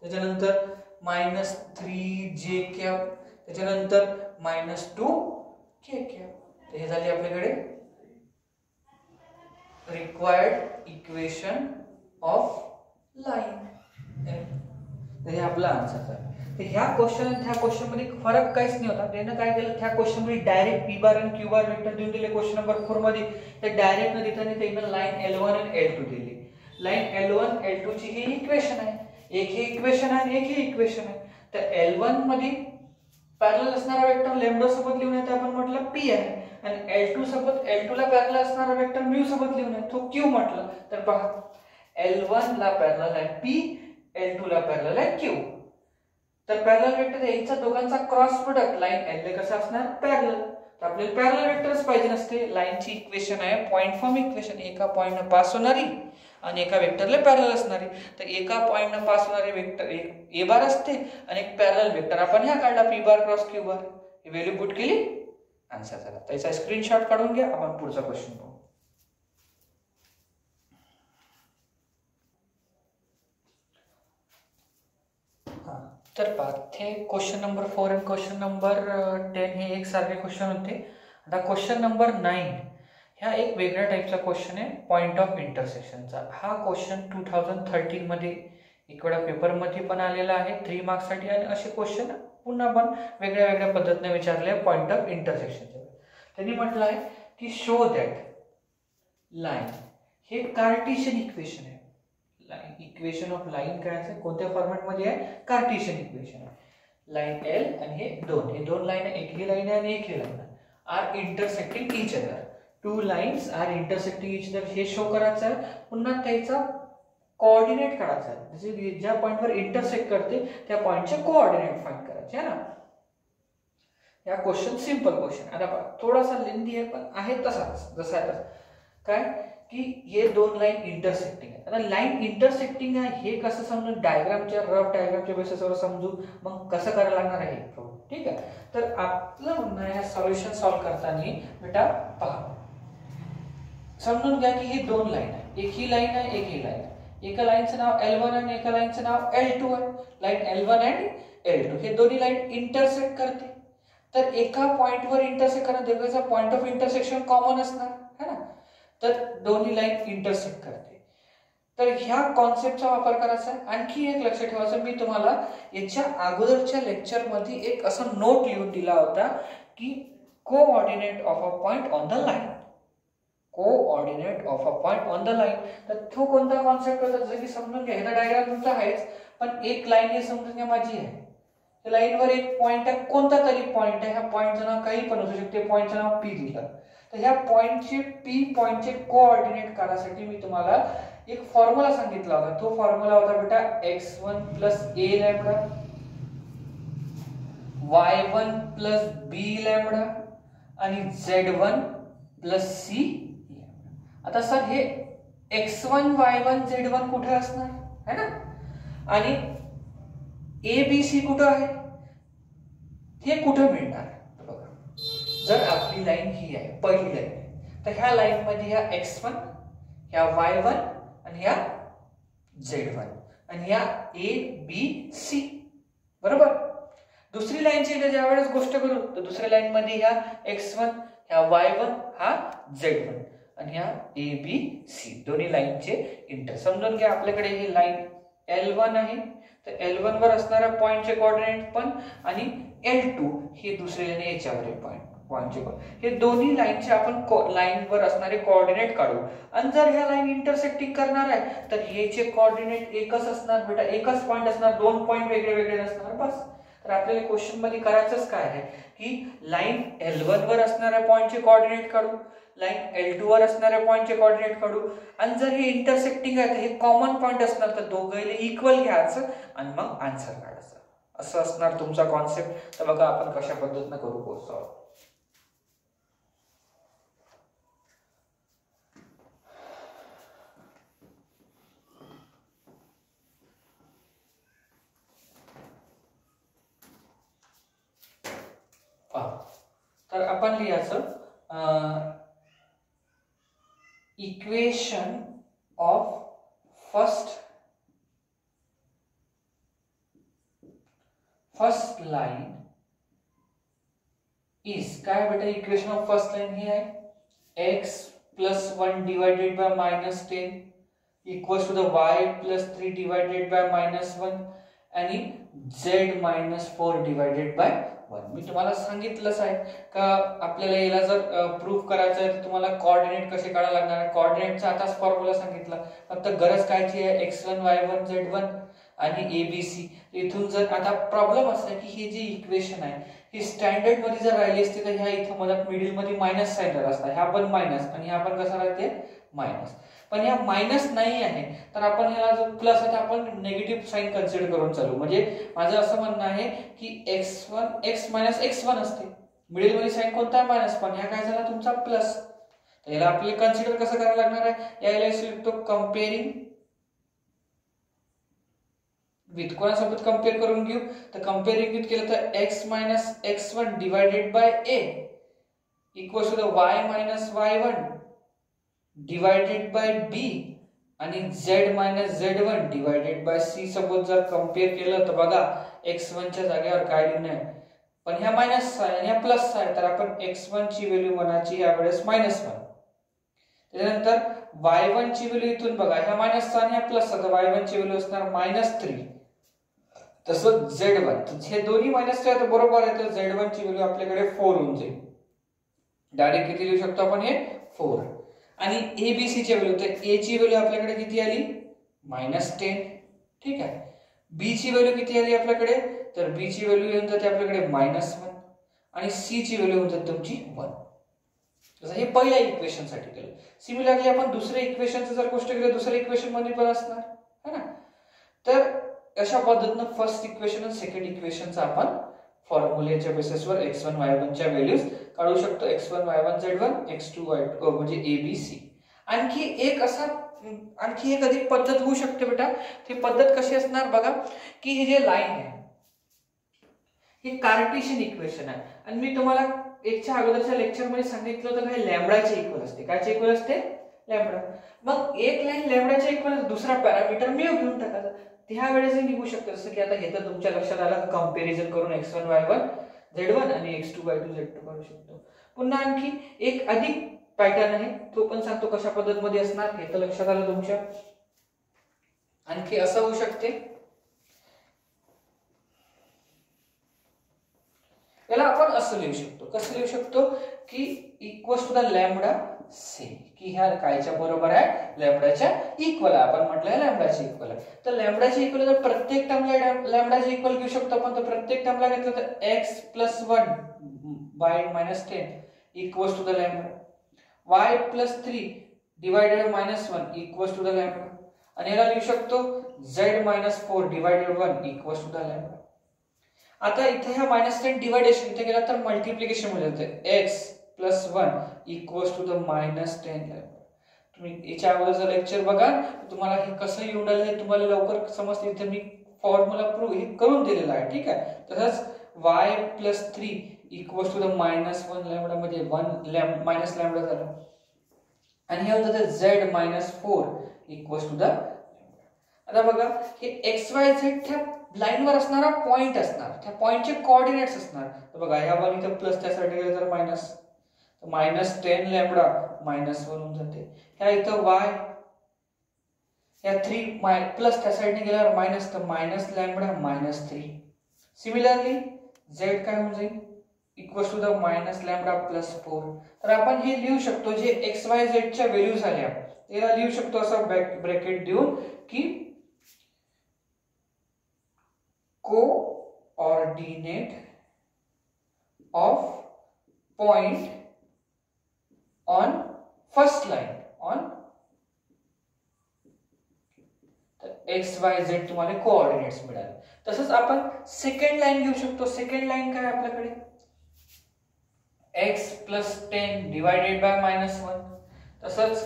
त्याच्यानंतर माइनस 3j कॅप, त्याच्यानंतर माइनस 2k कॅप. हे झाले आपल्याकडे रिक्वायर्ड इक्वेशन ऑफ लाइन. तर हे आपला आन्सर आहे. तर ह्या क्वेश्चन आणि ह्या क्वेश्चन मध्ये फरक काहीच नाही होता. त्याने काय केलं ह्या क्वेश्चन मध्ये डायरेक्ट P बार आणि Q बार वेक्टर देऊन दिले. क्वेश्चन नंबर 4 मध्ये ते डायरेक्ट न देताना त्याने लाइन L1 आणि L2 दिली. लाइन L1 L2 ची ही इक्वेशन आहे. एक हे इक्वेशन आहे आणि एक हे इक्वेशन आहे. तर L1 मध्ये पॅरलल असणारा वेक्टर लॅम्बडा सोबत लिहून आहे, आपण म्हटलं P आहे, आणि L2 सोबत L2 ला पॅरलल असणारा वेक्टर म्यू सोबत लिहून आहे तो Q म्हटलं. तर पहा L1 ला पॅरलल आहे P, L2 ला पॅरलल आहे Q. तर पॅरलल वेक्टर याचा दोघांचा क्रॉस प्रोडक्ट लाइन L ला कसं असणार पॅरलल. तर आपल्याला पॅरलल वेक्टर्स पाहिजे नसते. लाइनची इक्वेशन आहे पॉइंट फॉर्म इक्वेशन, एका पॉइंटने पास होणारी आणि एका वेक्टरला पॅरलल असणारी. तर एका पॉइंटने पास होणारे वेक्टर एक A बार असते आणि एक पॅरलल वेक्टर आपण ह्या काढला P बार क्रॉस Q बार. ही व्हॅल्यू पुट केली, आन्सर झाला. त्याचा स्क्रीनशॉट काढून घ्या. आपण पुढचा क्वेश्चन पाहू. तर पाहते क्वेश्चन नंबर 4 आणि क्वेश्चन नंबर 10 हे एक सारखे क्वेश्चन होते. आता क्वेश्चन नंबर 9 ह्या एक वेगळ्या टाइपचा क्वेश्चन आहे पॉइंट ऑफ इंटरसेक्शनचा. हा क्वेश्चन 2013 मध्ये एक वेळा पेपर मध्ये पण आलेला आहे 3 मार्क्स साठी, आणि असे क्वेश्चन पुन्हा पण वेगळ्या वेगळ्या पद्धतीने विचारले पॉइंट ऑफ इंटरसेक्शनचे. त्यांनी म्हटलं आहे की शो दॅट लाइन हे कार्टेशियन इक्वेशन आहे. इक्वेशन ऑफ लाइन काय आहे, कोणत्या फॉर्मॅट मध्ये आहे, कार्टेशियन इक्वेशन आहे. लाइन L आणि हे दोन लाइन आहे, एक ही लाइन आहे आणि एक ही लाइन आहे, are intersecting each other. Two lines are intersecting each other हे शो करायचं आहे. पुन्हा त्याचा कोऑर्डिनेट काढायचा आहे. म्हणजे ज्या पॉइंटवर इंटरसेक्ट करते त्या पॉइंटचे कोऑर्डिनेट फाइंड करायचे आहे ना. या क्वेश्चन सिंपल क्वेश्चन. आता थोडासा लेंथी आहे पण आहे तसाच जसा आहे तसा. काय की हे दोन लाइन इंटरसेक्टिंग आहे. आता लाइन इंटरसेक्टिंग आहे हे कसं समजून डायग्रामच्या रफ डायग्रामच्या बेसिसवर समजू, मग कसं करायला लागणार आहे ठीक आहे. तर आपलं म्हणणं आहे सॉल्युशन सॉल्व करताना बेटा पहा समजून घ्या की ही दोन लाइन आहे, एक ही लाइन आहे एक ही लाइन आहे. एका लाइनचं नाव L1 आणि एका लाइनचं नाव L2 आहे. लाइन L1 आणि L2 हे दोन्ही लाइन इंटरसेक्ट करते. तर एका पॉइंटवर इंटरसेक्ट करणं दोघांचा पॉइंट ऑफ इंटरसेक्शन कॉमन असणार है ना. तर दोन्ही लाइन इंटरसेक्ट करते. तर ह्या कॉन्सेप्टचा वापर करायचा आहे. आणखी एक लक्षात ठेवायचं, मी तुम्हाला याच्या अगोदरच्या लेक्चर मध्ये एक असं नोट लिहून दिला होता की coordinate of a point on the line. Coordinate of a point on the line. तर तो कोणता कॉन्सेप्ट होता जसं की समजून घ्या. ह्याचा डायग्राम तुमचा आहेच पण एक लाइन हे समजून घ्या माझी आहे. त्या लाईनवर एक पॉइंट आहे, कोणता तरी पॉइंट आहे. ह्या पॉइंटचं नाव काही पण असू शकते. पॉइंटचं नाव P दिलं. तर ह्या पॉइंटचे P पॉइंटचे कोऑर्डिनेट काढण्यासाठी मी तुम्हाला एक फॉर्म्युला सांगितला होता. तो फॉर्म्युला होता बेटा x1 + a lambda y1 + b lambda आणि z1 + c. आता सर हे x1 y1 z1 कुठे असणार है ना, आणि a b c कुठे आहे हे कुठे मिळणार. बघा जर आपली लाइन ही आहे पहिली लाइन, तर ह्या लाइन मध्ये ह्या x1 ह्या y1 आणि ह्या z1 आणि ह्या a b c बरोबर. दुसरी लाइनची ज्या वेळेस गोष्ट करू तर दुसऱ्या लाइन मध्ये ह्या x1 ह्या y1 हा z1 आणि ह्या a b c दोन्ही लाइनचे इंटर. समजून घ्या आपल्याकडे ही लाइन L1 आहे, तर L1 वर असणारा पॉइंटचे कोऑर्डिनेट पण, आणि L2 ही दुसरी लाइन याच्यावर पॉइंट पॉईंटचे हे दोन्ही लाईनचे आपण लाईनवर असणारे कोऑर्डिनेट काढू आणि जर ह्या लाईन इंटरसेक्टिंग करणार आहे तर ह्याचे कोऑर्डिनेट एकच असणार बेटा, एकच पॉईंट असणार, दोन पॉईंट वेगळे वेगळे नसणार बस. तर आपल्याला क्वेश्चन मध्ये करायचंच काय आहे की लाईन L1 वर असणाऱ्या पॉईंटचे कोऑर्डिनेट काढू, लाईन L2 वर असणाऱ्या पॉईंटचे कोऑर्डिनेट काढू आणि जर हे इंटरसेक्टिंग आहे तर हे कॉमन पॉईंट असणार तर दोघांना इक्वल घ्यायचं आणि मग आन्सर काढायचं. असं असणार तुमचा कॉन्सेप्ट. तर बघा आपण कशा पद्धतीने करू पोहोचतो. तर आपण लिहायचं equation of first line is काय बेटा, इक्वेशन ऑफ फर्स्ट लाइन हे आहे x + 1 divided by -10 equals to the y + 3 divided by -1 आणि z - 4 डिवाइडेड बाय 1. मी तुम्हाला सांगितलंच आहे का आपल्याला याला जर प्रूफ करायचं आहे तर तुम्हाला कोऑर्डिनेट कसे काढायला लागणार आहे. कोऑर्डिनेटचा आताच फॉर्म्युला सांगितला, फक्त गरज कायची आहे x1 y1 z1 आणि ABC. इथून जर आता प्रॉब्लेम असा आहे की हे जे इक्वेशन आहे ही स्टँडर्ड मध्ये जर राहिली असते तर ह्या इथं मधात मिडिल मध्ये मायनस साइन असता, ह्या पण मायनस आणि ह्या पण कसा राहते मायनस. पण ह्या मायनस नाही आहे तर आपण ह्याला जो प्लस आहे आपण निगेटिव्ह साइन कन्सिडर करून चालू. म्हणजे माझं असं म्हणणं आहे की x1 x - x1 असते, मिडिल मध्ये साइन कोणता आहे मायनस, पण ह्या काय झाला तुमचा प्लस. तर याला आपल्याला कन्सिडर कसं करायला लागणार आहे, याला लिहितो कंपेअरिंग विथ, कोणासोबत कंपेअर करून घेऊ तर कंपेअरिंग विथ केलं तर x - x1 divided by a equals to the y - y1 divided by b आणि z - z1 divided by c. Suppose जर कंपेअर केलं तर बघा x1 च्या जागेवर काय लिहून आहे, पण ह्या मायनस आहे आणि ह्या प्लस आहे तर आपण x1 ची व्हॅल्यू म्हणायची यावेळेस -1. त्यानंतर y1 ची व्हॅल्यू इथून बघा ह्या मायनस आणि ह्या प्लस तर y1 ची व्हॅल्यू असणार -3. तसं z1 हे दोन्ही मायनस आहे तर बरोबर आहे, तर z1 ची व्हॅल्यू आपल्याकडे 4 होऊन जाईल. डायरेक्ट किती लिहू शकतो आपण हे 4. आणि ABC ची व्हॅल्यू, तर A ची व्हॅल्यू आपल्याकडे किती आली -10. ठीक आहे. B ची व्हॅल्यू किती आली आपल्याकडे, तर B ची व्हॅल्यू येऊन जाते आपल्याकडे -1 आणि C ची व्हॅल्यू होऊन जाते तुमची 1. जसं हे पहिल्या इक्वेशन साठी केलं. सिमिलरली आपण दुसऱ्या इक्वेशनचं जर गोष्ट केली दुसऱ्या इक्वेशन मध्ये पण असणार है ना. तर अशा पद्धतीने फर्स्ट इक्वेशन आणि सेकंड इक्वेशनचा आपण फॉर्म्युलेच्या बेसिसवर x1 y1 च्या व्हॅल्यूज काढू शकतो. x1 y1 z1 x2 y2 म्हणजे ABC. आणखी एक अधिक पद्धत होऊ शकते बेटा. ती पद्धत कशी असणार बघा की हे जे लाईन आहे हे कार्टेशियन इक्वेशन आहे आणि मी तुम्हाला एकच्या अगोदरच्या लेक्चर मध्ये सांगितलं होतं काय लॅम्बडाचे इक्वल असते. कायचे इक्वल असते, लॅम्बडा. मग एक लाईन लॅम्बडाच्या इक्वल दुसरा पॅरामीटर मी घेऊन टाकायचा, त्या वेळेस निघू शकतं. जसं की आता हे तर तुमच्या लक्षात आलं कंपॅरिझन करून x1 y1 z1 आणि x2 y2 z2 करू शकतो. पुन्हा आणखी एक अधिक पॅटर्न आहे तो पण सांगतो कशा पद्धतीमध्ये असणार, हे तर लक्षात आलं तुमच्या. आणखी असं होऊ शकते, याला आपण असं लिहू शकतो. कसं लिहू शकतो की equals to the lambda C, की ह्या कायच्या बरोबर आहे, लॅम्बडाच्या इक्वल आहे. आपण म्हटलंय लॅम्बडाच्या इक्वल आहे. तर लॅम्बडाच्या इक्वल तर प्रत्येक टर्मला लॅम्बडाच्या इक्वल घेऊ शकतो आपण. तर प्रत्येक टर्मला घेतलं तर x + 1 by -10 equals to the lambda, y + 3 divided -1 equals to the lambda आणि याला लिहू शकतो z - 4 divided 1 equals to the lambda. आता इथे ह्या -10 डिवाइडेशन इथे गेला तर मल्टिप्लिकेशन मध्ये होते x + 1 equals to the -10 lambda. तुम्ही याच्या अगोदरचं लेक्चर बघा, तुम्हाला हे कसं येऊन आलं हे तुम्हाला लवकर समजते. इथे मी फॉर्म्युला प्रूव्ह हे करून दिलेला आहे. ठीक आहे. तसंच y + 3 equals to the -1 lambda मध्ये मायनस लॅम्बडा झाला आणि हे होतं z - 4 इक्वल्स टू द. आता बघा हे xyz त्या लाईन वर असणारा पॉइंट असणार, त्या पॉइंटचे कोऑर्डिनेट्स असणार. तर बघा ह्या वन इथं प्लस त्यासाठी गेलं तर मायनस, तर -10 लॅम्बडा -1 होऊन जाते. ह्या इथं y या 3 प्लस त्या साइडने गेल्यावर मायनस, तर -लॅम्बडा -3. सिमिलरली z काय होऊन जाईल equals to the minus lambda plus 4. तर आपण हे लिहू शकतो जे एक्स वाय झेड च्या व्हॅल्यूज आल्या त्याला लिहू शकतो असं ब्रॅकेट देऊन की coordinate of point on first line on x y z तुम्हाला कोऑर्डिनेट्स मिळाले. तसंच आपण सेकंड लाइन घेऊ शकतो. सेकंड लाइन काय आपल्याकडे x प्लस 10 डिवायडेड बाय -1. तसंच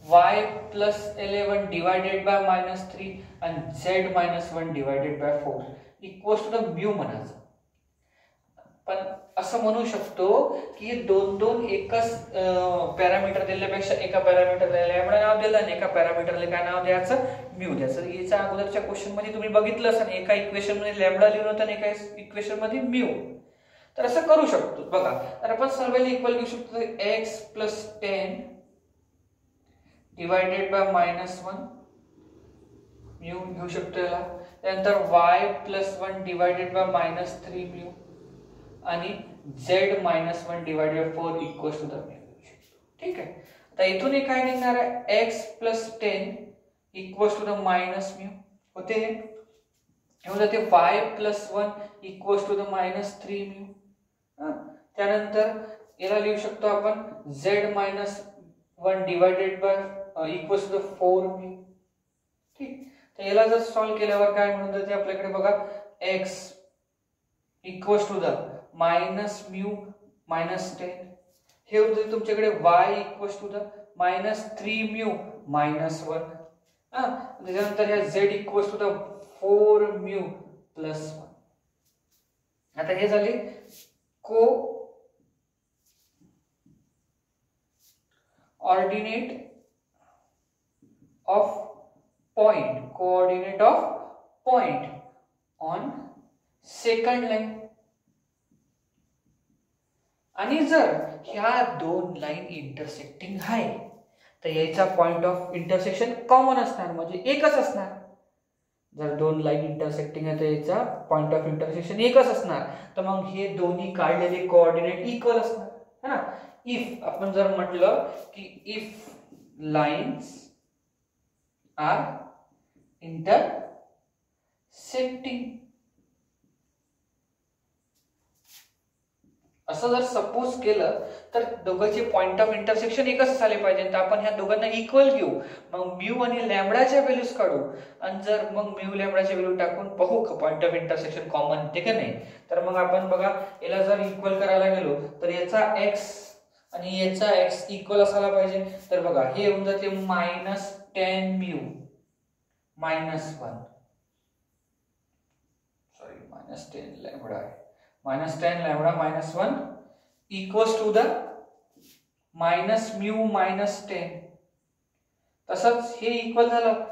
y प्लस 11 डिवायडेड बाय -3 आणि z -1 divided by 4 equals to the mu म्हणायचं. पण असं म्हणू शकतो की दोन एकच पॅरामीटर दिल्यापेक्षा एका पॅरामीटरला लॅम्बडा नाव दिलं आणि एका पॅरामीटरला काय नाव द्यायचं म्यू द्यायचं. याच्या अगोदरच्या क्वेश्चन मध्ये तुम्ही बघितलं असेल एका इक्वेशन मध्ये लॅम्बडा लिहिलं होतं आणि एका इक्वेशन मध्ये म्यू. तर असं करू शकतो बघा. तर आपण सर्वला इक्वल घेऊ शकतो x plus 10 divided by -1 mu घेऊ शकतो याला. त्यानंतर y plus 1 divided by -3 mu आणि z -1 divided by 4 equals to the mu घेऊ शकतो. ठीक आहे. आता इथून हे काय निघणार आहे x plus 10 equals to the minus mu होते. हे होऊन जाते y plus 1 equals to the -3 mu. त्यानंतर याला लिहू शकतो आपण z -1 divided by equals to the 4 mu. ठीक. तर याला जर सॉल्व केल्यावर काय म्हणून जाते आपल्याकडे बघा x equals to the minus mu -10. हे होते तुमच्याकडे y equals to the -3 mu -1. त्याच्यानंतर ह्या z equals to the 4 mu plus 1. आता हे झाले coordinate of point on second line. आणि जर ह्या दोन लाइन इंटरसेक्टिंग आहे तर याचा पॉइंट ऑफ इंटरसेक्शन कॉमन असणार म्हणजे एकच असणार. जर दोन लाइन इंटरसेक्टिंग आहे तर याचा पॉइंट ऑफ इंटरसेक्शन एकच असणार. तर मग हे दोन्ही काढलेले कोऑर्डिनेट इक्वल असणार है ना. इफ आपण जर म्हटलं की इफ लाइन्स आर इंटरसेक्टिंग असं जर सपोज केलं तर दोघांचे पॉइंट ऑफ इंटरसेक्शन एकच झाले पाहिजे. तर आपण ह्या दोघांना इक्वल घेऊ मग म्यू आणि लॅम्बडाच्या व्हॅल्यूज काढू आणि जर मग म्यू लॅम्बडाचे व्हॅल्यू टाकून पाहू का पॉइंट ऑफ इंटरसेक्शन कॉमन ते का नाही. तर मग आपण बघा याला जर इक्वल करायला गेलो तर याचा x आणि याचा x इक्वल असायला पाहिजे. तर बघा हे होऊन जाते -10 म्यू -1 सॉरी -10 लॅम्बडा आहे -10 lambda -1 equals to the minus mu -10. तसंच हे इक्वल झालं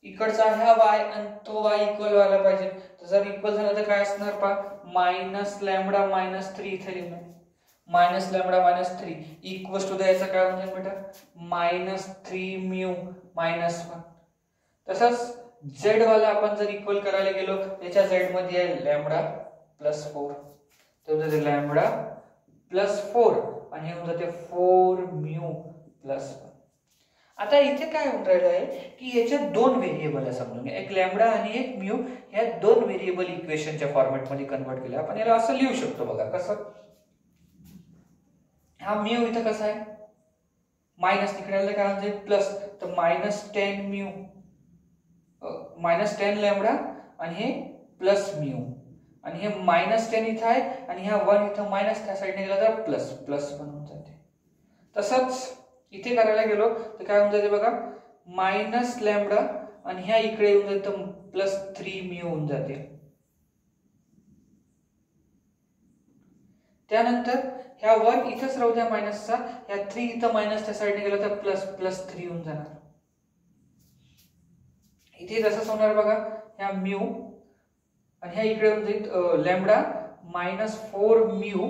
इकडचा ह्या y आणि तो y इक्वल व्हायला पाहिजे. तर जर इक्वल झालं तर काय असणार पहा मायनस लॅम्बडा -3 इथे लिहिलं minus lambda -3 equals to the याचा काय होईल बेटा -3 म्यू -1. तसंच z वाला आपण जर इक्वल करायला गेलो त्याच्या z मध्ये आहे लॅम्बडा प्लस 4 तर लॅम्बडा प्लस 4 आणि हे होऊन जाते 4 म्यू प्लस 1. आता इथे काय होऊन राहिलं आहे की याचे दोन व्हेरिएबल आहे समजून घ्या. एक लॅम्बडा आणि एक म्यू ह्या दोन व्हेरिएबल इक्वेशनच्या फॉर्मॅट मध्ये कन्वर्ट केलं. आपण याला असं लिहू शकतो बघा कसं. हा म्यू इथं कसा आहे मायनस तिकडे काय म्हणजे प्लस तर -10 म्यू -10 लॅम्बडा आणि हे प्लस म्यू आणि हे -10 इथं आहे आणि ह्या 1 इथं मायनस त्या साइडने गेला तर प्लस बनून जाते. तसंच इथे करायला गेलो तर काय होऊन जाते बघा मायनस लॅम्बडा आणि ह्या इकडे येऊन जाते +3 म्यू होऊन जाते. त्यानंतर ह्या 1 इथंच राहू द्या मायनसचा ह्या 3 इथं मायनस त्या साइडने गेला तर +3 होऊन जाणार. इथे तसंच होणार बघा ह्या म्यू आणि ह्या इकडे येऊन जाईल लॅम्बडा -4 म्यू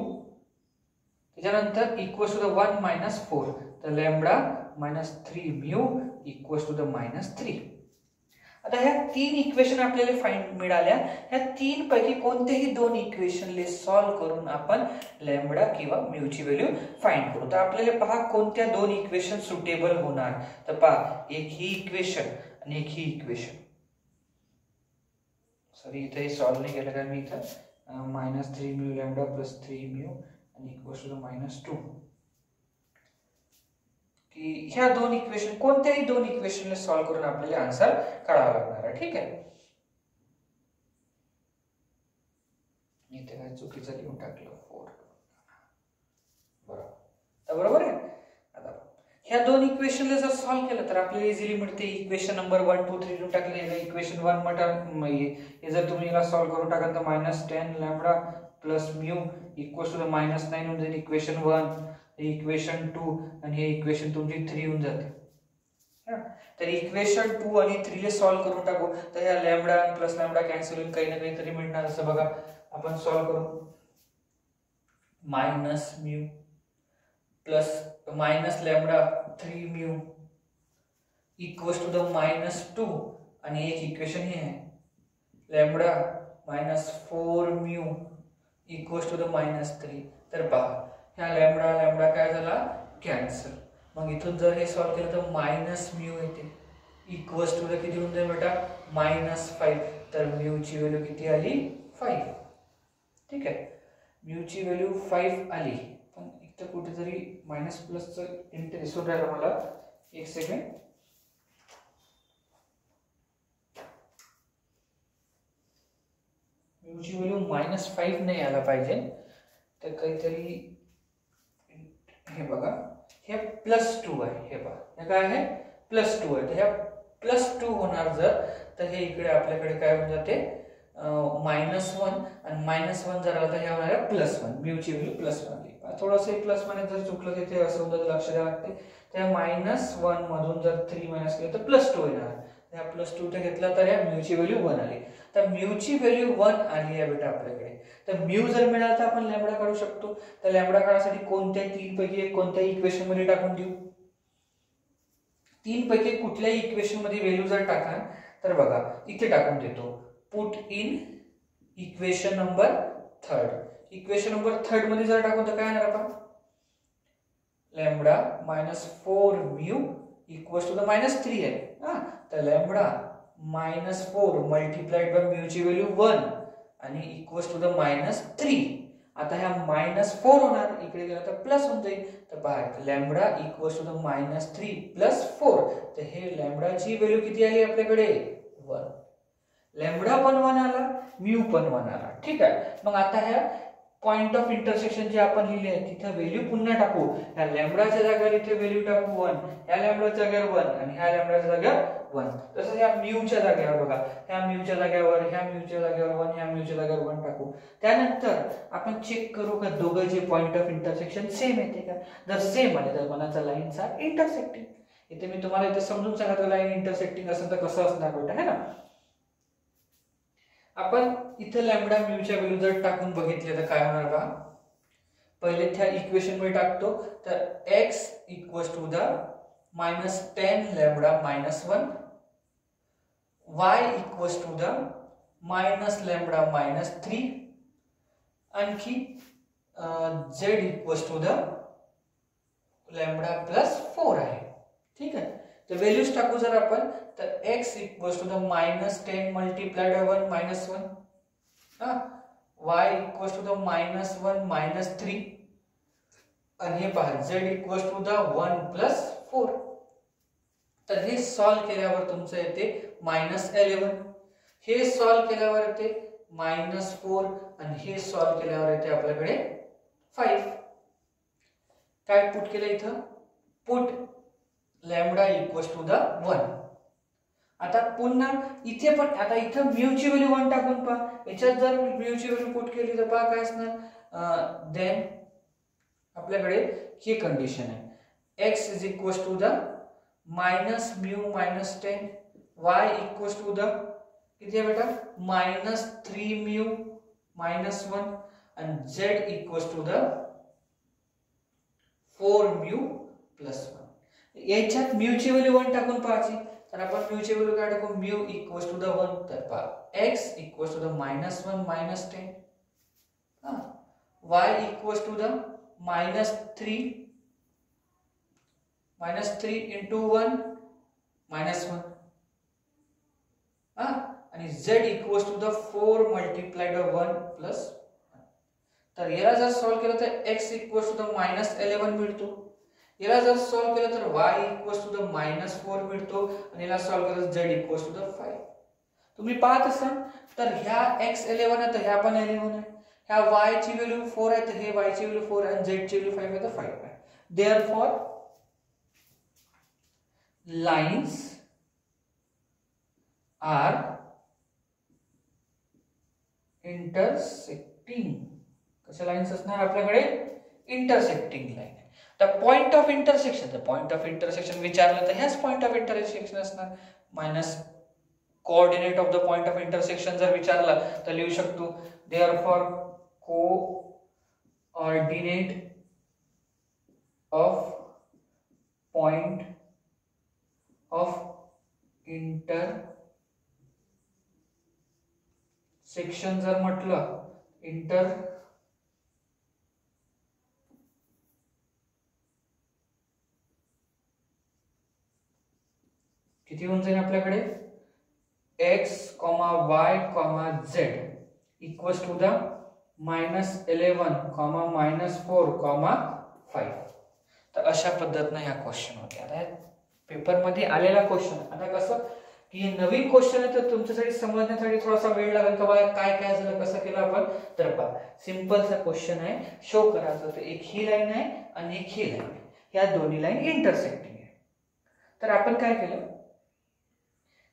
त्याच्यानंतर इक्वल्स टू द 1 -4 तर lambda -3 mu equals to the -3. आता ह्या 3 इक्वेशन आपल्याला फाइंड मिळाल्या, ह्या 3 पैकी कोणतेही 2 इक्वेशनले सॉल्व्ह करून आपण लॅम्बडा किंवा म्यूची व्हॅल्यू फाइंड करू. तर आपल्याला पहा कोणत्या 2 इक्वेशन सुटेबल होणार. तर पहा, एक ही इक्वेशन आणि एक ही इक्वेशन. सॉरी, इथे सॉल्व्ह नाही केलं का मी. इथं -3 म्यू लॅम्बडा प्लस 3 म्यू आणि इक्वल्स टू -2, की ह्या 2 इक्वेशन कोणत्याही 2 इक्वेशनला सॉल्व्ह करून आपल्याला आन्सर काढावा लागणार आहे. ठीक आहे. इथे काय चुकीचं लिहून टाकलं 4. बरोबर आहे. आता ह्या 2 इक्वेशनला जर सॉल्व्ह केलं तर आपल्याला इझिली मिळते. इक्वेशन नंबर 1 2 3 लिहून टाकले. इक्वेशन 1 म्हटलं हे जर तुम्ही याला सॉल्व्ह करून टाकाल तर -10 lambda plus mu equals to -9 होऊन जाईल इक्वेशन 1. इक्वेशन 2 आणि हे इक्वेशन तुमची 3 होऊन जाते. तर इक्वेशन 2 आणि 3 ले सॉल्व्ह करून टाकू तर ह्या लॅम्बडा प्लस लॅम्बडा कॅन्सल होईल, काही ना काही तरी मिळणार. असं बघा, आपण सॉल्व्ह करू. -Mu plus minus lambda 3 mu equals to -2 आणि एक इक्वेशन हे आहे लॅम्बडा -4 म्यू इक्वल्स टू -3. तर पहा, ह्या लॅम्बडा लॅम्बडा काय झाला, कॅन्सल. मग इथून जर हे सॉल्व्ह केलं तर -म्यू येते इक्वल्स टू किती होऊन जाईल बेटा, -5. तर म्यूची व्हॅल्यू किती आली, 5. ठीक आहे, म्यूची व्हॅल्यू 5 आली. पण इथं कुठेतरी मायनस प्लसचं इंट दिसून राहिलं मला. एक सेकंड. म्यूची व्हॅल्यू -5 नाही आला पाहिजे. तर काहीतरी हे बघा, हे +2 आहे. हे पहा, हे काय आहे, +2 आहे. तर ह्या +2 होणार जर, तर हे इकडे आपल्याकडे काय होऊन जाते, -1 आणि -1 जर आला तर हे होणार आहे +1. म्यूची व्हॅल्यू +1 आली. थोडंसं +1 जर चुकलं तिथे असं होतं, लक्ष द्यावं लागते. त्या -1 मधून जर 3 मायनस केलं तर +2 येणार. ह्या +2 ते घेतला तर ह्या म्यूची व्हॅल्यू 1 आली. तर म्यूची व्हॅल्यू 1 आली आहे बेटा आपल्याकडे. तर म्यू जर मिळाला तर आपण लॅम्बडा काढू शकतो. तर लॅम्बडा काढण्यासाठी कोणत्या 3 पैकी कोणत्याही इक्वेशन मध्ये टाकून देऊ. 3 पैकी कुठल्याही इक्वेशन मध्ये व्हॅल्यू जर टाका तर बघा इथे टाकून देतो. Put in equation number 3. Equation number 3 मध्ये जर टाकू तर काय येणार आपण, लॅम्बडा -4 म्यू इक्वल्स टू -3 आहे. तर लॅम्बडा -4 मल्टिप्लाइड बाय म्यूची व्हॅल्यू 1 आणि इक्वल्स टू -3. आता ह्या -4 होणार, इकडे गेला तर प्लस होऊन जाईल. तर पहा, लॅम्बडा इक्वल्स टू -3 प्लस 4. तर हे लॅम्बडाची व्हॅल्यू किती आली आपल्याकडे, 1. लॅम्बडा पण 1 आला, म्यू पण 1 आला. ठीक आहे. मग आता ह्या पॉइंट ऑफ इंटरसेक्शन जे आपण लिहिले आहे तिथे व्हॅल्यू पुन्हा टाकू. ह्या लॅम्बडाच्या जागेवर इथे व्हॅल्यू टाकू 1, ह्या लॅम्बडाच्या जागेवर 1 आणि ह्या लॅम्बडाच्या जागेवर 1. तसंच ह्या म्यूच्या जागेवर बघा, ह्या म्यूच्या जागेवर, ह्या म्यूच्या जागेवर 1, ह्या म्यूच्या जागेवर 1 टाकू. त्यानंतर आपण चेक करू का दोघांचे पॉइंट ऑफ इंटरसेक्शन सेम येते का. जर सेम आले तर मनाचा लाईनचा इंटरसेक्टिंग. इथे मी तुम्हाला इथे समजून सांगितलं लाईन इंटरसेक्टिंग असेल तर कसं असणार बेटा, है ना. आपण इथे लॅम्बडा म्यूच्या व्हॅल्यू जर टाकून बघितले तर काय होणार बघा. पहिले त्या इक्वेशन मध्ये टाकतो. तर x equals to -10 lambda -1, y equals to -lambda -3, आणखी z इक्वल्स टू लॅम्बडा +4 आहे. ठीक आहे. तर व्हॅल्यूज टाकू जर आपण, तर x equals to -10 multiplied by 1 -1, y equals to -1 -3 आणि हे पहा z इक्वल्स टू 1 + 4. तर हे सॉल्व केल्यावर तुमचं येते -11. हे सॉल्व केल्यावर येते -4 आणि हे सॉल्व केल्यावर येते आपल्याकडे 5. काय पुट केलं इथं, पुट लॅम्बडा इक्वल्स टू 1. आता पुन्हा इथे पण, आता इथं म्यूची व्हॅल्यू 1 टाकून पहा. याच्यात जर म्यूची व्हॅल्यू पुट केली तर पहा काय असणार, देन आपल्याकडे ही कंडिशन आहे, x is equals to -mu -10, y equals to किती आहे बेटा, -3 म्यू -1 आणि z इक्वल्स टू 4 म्यू +1. याच्यात म्यूची व्हॅल्यू 1 टाकून पाहायची. तर आपण म्यूची व्हॅल्यू काय टाकू म्यू इक्वल्स टू द 1 तर पहा x equals to the -1 -10 y equals to the -3 into 1 -1 आणि z equals to the 4 multiplied by 1 plus 1 तर याला जर सॉल्व केलं तर x इक्वल्स टू द -11 मिळतो याला जर सॉल्व केलं तर y इक्वल्स टू द -4 मिळतो आणि याला सॉल्व केलं तर z इक्वल्स टू द 5 तुम्ही पाहत असाल तर ह्या x11 आहे तर ह्या पण 11 आहे ह्या y ची व्हॅल्यू 4 आहे तर हे y ची व्हॅल्यू 4 आहे आणि z ची व्हॅल्यू 5 आहे तर 5 आहे देयरफॉर lines are intersecting कशा लाइन्स असणार आपल्याकडे intersecting line the point of intersection विचारलं तर ह्याच पॉइंट ऑफ इंटरसेक्शन असणार minus coordinate of the point of intersection जर विचारलं तर लिहू शकतो therefore coordinate of point of intersection जर म्हटलं किती होऊन जाईल आपल्याकडे x, y, z equals to the -11, -4, 5 तर अशा पद्धतीने ह्या क्वेश्चन होते आता पेपर मध्ये आलेला क्वेश्चन आता कसं की हे नवीन क्वेश्चन आहे तर तुमच्यासाठी समजण्यासाठी थोडासा वेळ लागेल का काय काय झालं कसं केलं आपण तर पहा सिंपलचा क्वेश्चन आहे शो करायचं तर एक ही लाईन आहे आणि एक ही लाईन आहे या दोन्ही लाईन इंटरसेक्टिंग आहे तर आपण काय केलं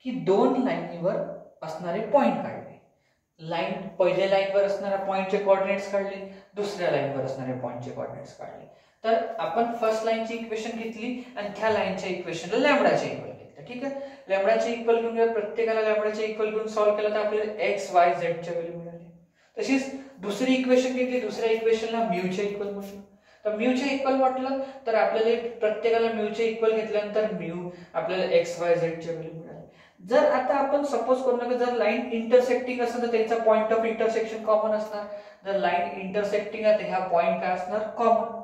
की दोन लाईनीवर असणारे पॉइंट काढले लाईन पहिल्या लाईनवर असणाऱ्या पॉइंटचे कोऑर्डिनेट्स काढले दुसऱ्या लाईनवर असणारे पॉइंटचे कोऑर्डिनेट्स काढले तर आपण फर्स्ट लाईनची इक्वेशन घेतली आणि त्या लाईनच्या इक्वेशनला लॅम्बडाचे इक्वल घेतलं ठीक आहे लॅम्बडाचे इक्वल घेऊन प्रत्येकाला लॅम्बडाचे इक्वल घेऊन सॉल्व केलं तर आपल्याला x y z च्या व्हॅल्यू मिळाली तशीच दुसरी इक्वेशन घेतली दुसऱ्या इक्वेशनला म्यूचे इक्वल म्हटलं तर म्यूचे इक्वल म्हटलं तर आपल्याला प्रत्येकाला म्यूचे इक्वल घेतल्यानंतर म्यू आपल्याला x y z च्या व्हॅल्यू मिळाली जर आता आपण सपोज करू नका जर लाईन इंटरसेक्टिंग असेल तर त्यांचा पॉइंट ऑफ इंटरसेक्शन कॉमन असणार जर लाईन इंटरसेक्टिंग आहे तर ह्या पॉइंट काय असणार कॉमन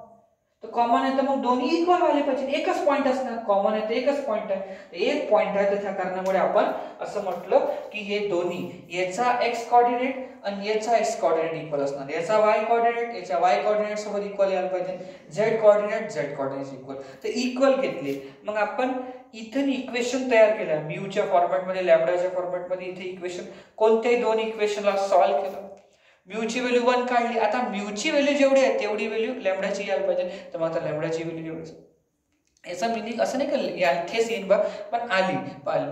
तर कॉमन आहे तर मग दोन्ही इक्वल व्हायला पाहिजे एकच पॉइंट असणार कॉमन आहे तर एकच पॉइंट आहे तर एक पॉइंट आहे तर त्या कारणामुळे आपण असं म्हटलं की हे दोन्ही याचा x कोऑर्डिनेट आणि याचा x कोऑर्डिनेट इक्वल असणार याचा y कोऑर्डिनेट याच्या y कोऑर्डिनेट सोबत इक्वल यायला पाहिजे z कोऑर्डिनेट इक्वल तर इक्वल घेतले मग आपण इथून इक्वेशन तयार केलं म्यूच्या फॉर्मॅट मध्ये लॅम्बडाच्या फॉर्मॅट मध्ये इथे इक्वेशन कोणत्याही दोन इक्वेशनला सॉल्व्ह केलं म्यूची व्हॅल्यू 1 काढली आता म्यूची व्हॅल्यू जेवढी आहे तेवढी व्हॅल्यू लॅम्बडाची यायला पाहिजे तर मग आता लॅम्बडाची व्हॅल्यू जेवढी याचा मीनिंग असं नाही का इथेच येईन बा पण आली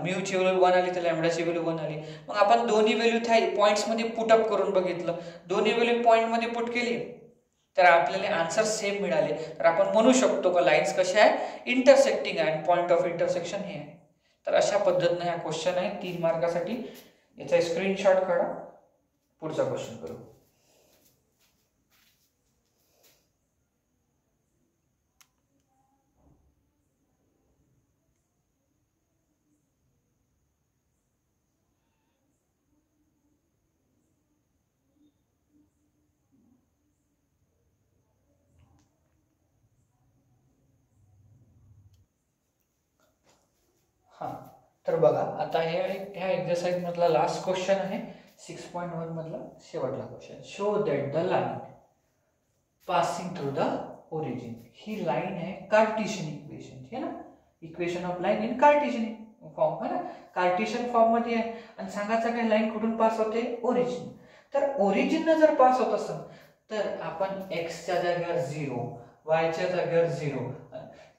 म्यूची व्हॅल्यू 1 आली तर लॅम्बडाची व्हॅल्यू 1 आली मग आपण दोन्ही व्हॅल्यू त्या पॉइंट्स मध्ये पुट अप करून बघितलं दोन्ही व्हॅल्यू पॉइंट मध्ये पुट केली तर आपल्याला आन्सर सेम मिळाले तर आपण म्हणू शकतो का लाईन्स कशा आहे इंटरसेक्टिंग आहे पॉइंट ऑफ इंटरसेक्शन हे आहे तर अशा पद्धतीने हा क्वेश्चन आहे 3 मार्कासाठी याचा स्क्रीनशॉट काढा पुढचा क्वेश्चन करू हां तर बघा आता हे ह्या एक्सरसाइज मधला लास्ट क्वेश्चन आहे 6.1 मधला शेवटला question show that the line passing through the origin he line है कार्टेशियन इक्वेशन है ना equation of line in Cartesian form है ना कार्टेशियन फॉर्म मध्ये आहे आणि सांगायचं काय लाइन कुठून पास होते ओरिजिन तर ओरिजिन जर पास होत असेल तर आपण x च्या जागेवर 0 y च्या जागेवर 0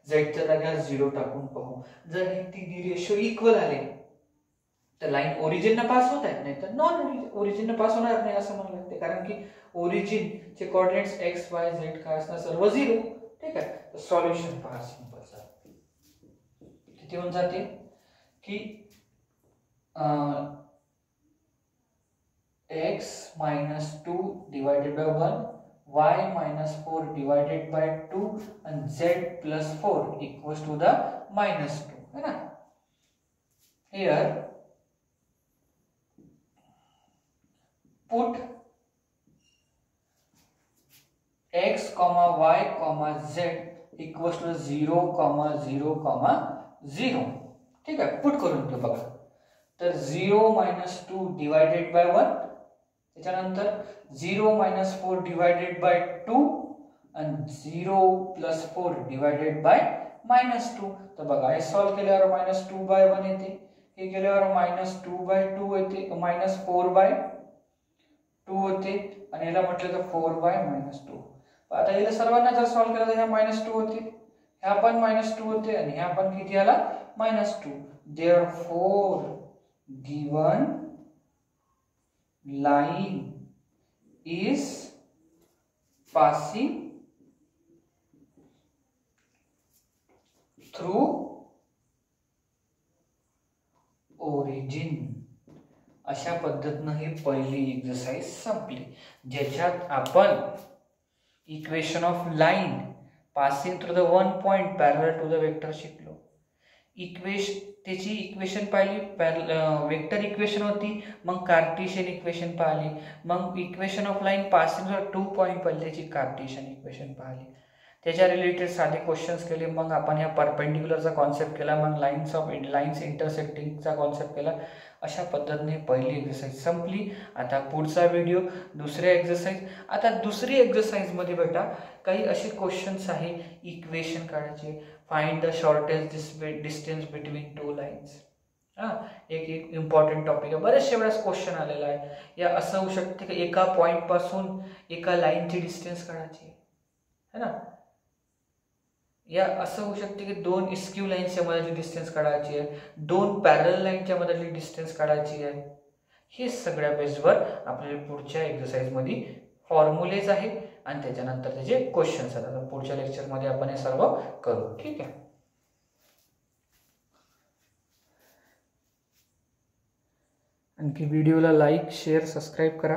z च्या जागेवर 0 टाकून पाहू जर ही तिन्ही रेशो इक्वल आले तर लाइन ओरिजिन ना पास होत आहे नाही तर नॉन ओरिजिन ना पास होणार नाही असं म्हणायला लागते कारण की ओरिजिन चे कोऑर्डिनेट्स x y z काय असणार सर्व 0 ठीक आहे तर सॉल्युशन पहा सिंपल सा किती होऊन जाते की x - 2 divided by 1 y - 4 divided by 2 and z + 4 equals to the -2 है ना here put x, y, z equals to 0, 0, 0. ठीक आहे, पुट करून घेऊ बघा. तर 0 - 2 डिवायडेड बाय 1, त्याच्यानंतर 0 - 4 डिवायडेड बाय 2 आणि 0 + 4 डिवायडेड बाय -2. तर बघा हे सॉल्व केल्यावर -2/1 येते, हे केल्यावर -2/2 येते, -4/2 होते आणि याला म्हटलं तर 4/-2. आता याला सर्वांना जर सॉल्व केलं तर ह्या -2 होते, ह्या पण -2 होते आणि ह्या पण किती आला -2. Therefore given line is passing through origin. अशा पद्धतीने ही पहिली एक्सरसाइज संपली, ज्याच्यात आपण equation of line passing through the one point parallel to the vector शिकलो. त्याची इक्वेशन पाहिली, वेक्टर इक्वेशन होती, मग कार्टेशियन इक्वेशन पाहिली, मग equation of line passing through 2 point पाहिली, त्याची कार्टेशियन इक्वेशन पाहिली, त्याच्या रिलेटेड साधे क्वेश्चन्स केले, मग आपण ह्या परपेंडिक्युलरचा कॉन्सेप्ट केला, मग लाईन्स इंटरसेक्टिंगचा कॉन्सेप्ट केला. अशा पद्धतीने पहिली एक्सरसाइज संपली. आता पुढचा व्हिडिओ दुसऱ्या एक्सरसाइज. आता दुसरी एक्सरसाइज मध्ये बेटा काही असे क्वेश्चन्स आहे, इक्वेशन काढायचे, find the shortest distance between 2 lines. एक इम्पॉर्टंट टॉपिक आहे, बरेचशे वेळेस क्वेश्चन आलेला आहे. या असं होऊ शकते की एका पॉइंट पासून एका लाईनची डिस्टन्स काढायची है ना, या असं होऊ शकते की 2 इस्क्यू लाईन्सच्या मधली डिस्टन्स काढायची आहे, 2 पॅरलल लाईनच्या मधली डिस्टन्स काढायची आहे. हे सगळ्या बेसवर आपल्याला पुढच्या एक्सरसाइज मध्ये फॉर्म्युलेज आहे आणि त्याच्यानंतर त्याचे क्वेश्चन्स आहेत. पुढच्या लेक्चर मध्ये आपण हे सर्व करू. ठीक आहे. आणखी व्हिडिओला लाईक, शेअर, सबस्क्राईब करा.